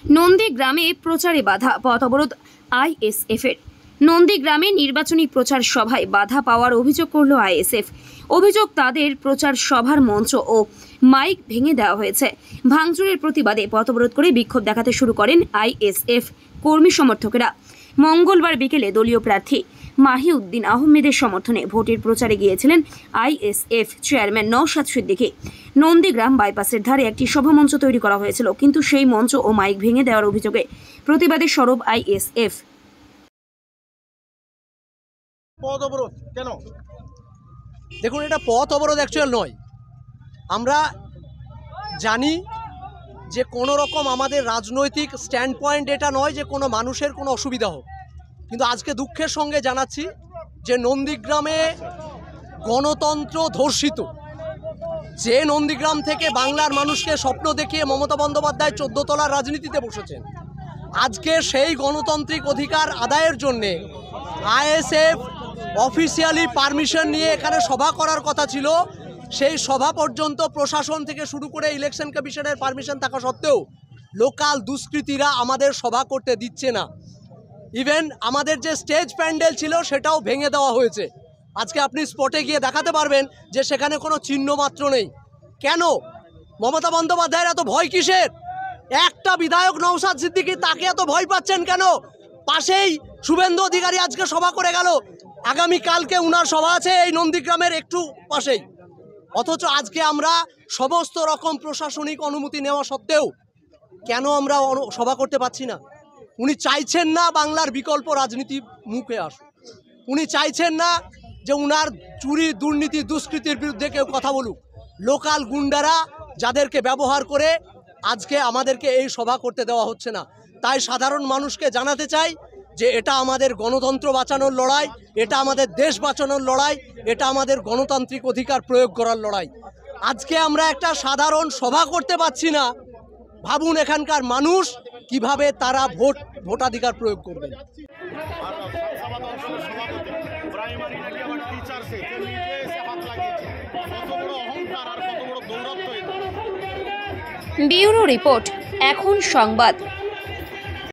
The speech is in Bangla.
নন্দীগ্রামে প্রচারে বাধা, পথ অবরোধ আইএসএফ এর। নন্দীগ্রামে নির্বাচনী প্রচার সভায় বাধা পাওয়ার অভিযোগ করল আইএসএফ। অভিযোগ, তাদের প্রচার সভার মঞ্চ ও মাইক ভেঙে দেওয়া হয়েছে। ভাঙচুরের প্রতিবাদে পথ অবরোধ করে বিক্ষোভ দেখাতে শুরু করেন আইএসএফ কর্মী সমর্থকেরা। মঙ্গলবার বিকেলে দলীয় প্রার্থী মাহিউদ্দিন আহমেদের সমর্থনে ভোটের প্রচারে গিয়েছিলেন আইএসএফ চেয়ারম্যান নওশাদ সিদ্দিকী। নন্দীগ্রাম বাইপাসের ধারে একটি সভামঞ্চ তৈরি করা হয়েছিল, কিন্তু সেই মঞ্চ ও মাইক ভেঙে দেওয়ার অভিযোগে প্রতিবাদে সরব আইএসএফ। পথ অবরোধ কেন? দেখুন, এটা পথ অবরোধ অ্যাকচুয়াল নয়। আমরা জানি যে কোনো রকম আমাদের রাজনৈতিক স্ট্যান্ড পয়েন্ট এটা নয় যে কোনো মানুষের কোনো অসুবিধা হোক, কিন্তু আজকে দুঃখের সঙ্গে জানাচ্ছি যে নন্দীগ্রামে গণতন্ত্র ধর্ষিত। যে নন্দীগ্রাম থেকে বাংলার মানুষকে স্বপ্ন দেখিয়ে মমতা বন্দ্যোপাধ্যায় 14 তলার রাজনীতিতে বসেছেন, আজকে সেই গণতান্ত্রিক অধিকার আদায়ের জন্যে আইএসএফ অফিসিয়ালি পারমিশন নিয়ে এখানে সভা করার কথা ছিল। সেই সভা পর্যন্ত প্রশাসন থেকে শুরু করে ইলেকশন কমিশনের পারমিশন থাকা সত্ত্বেও লোকাল দুষ্কৃতীরা আমাদের সভা করতে দিচ্ছে না। ইভেন আমাদের যে স্টেজ প্যান্ডেল ছিল সেটাও ভেঙে দেওয়া হয়েছে। আজকে আপনি স্পটে গিয়ে দেখাতে পারবেন যে সেখানে কোনো চিহ্ন মাত্র নেই। কেন? মমতা বন্দ্যোপাধ্যায়ের এত ভয় কিসের? একটা বিধায়ক নওশাদ সিদ্দিকী, তাকে এত ভয় পাচ্ছেন কেন? পাশেই শুভেন্দু অধিকারী আজকে সভা করে গেল, আগামীকালকে উনার সভা আছে এই নন্দীগ্রামের একটু পাশেই। অথচ আজকে আমরা সমস্ত রকম প্রশাসনিক অনুমতি নেওয়া সত্ত্বেও কেন আমরা সভা করতে পারছি না? উনি চাইছেন না বাংলার বিকল্প রাজনীতি মুখে আসুক। উনি চাইছেন না যে উনার চুরি, দুর্নীতি, দুষ্কৃতির বিরুদ্ধে কেউ কথা বলুক। লোকাল গুন্ডারা যাদেরকে ব্যবহার করে আজকে আমাদেরকে এই সভা করতে দেওয়া হচ্ছে না। তাই সাধারণ মানুষকে জানাতে চাই যে এটা আমাদের গণতন্ত্র বাঁচানোর লড়াই, এটা আমাদের দেশ বাঁচানোর লড়াই, এটা আমাদের গণতান্ত্রিক অধিকার প্রয়োগ করার লড়াই। আজকে আমরা একটা সাধারণ সভা করতে পারছি না, ভাবুন এখানকার মানুষ কিভাবে তারা ভোটাধিকার প্রয়োগ করবেন। ব্যুরো রিপোর্ট, এখন সংবাদ।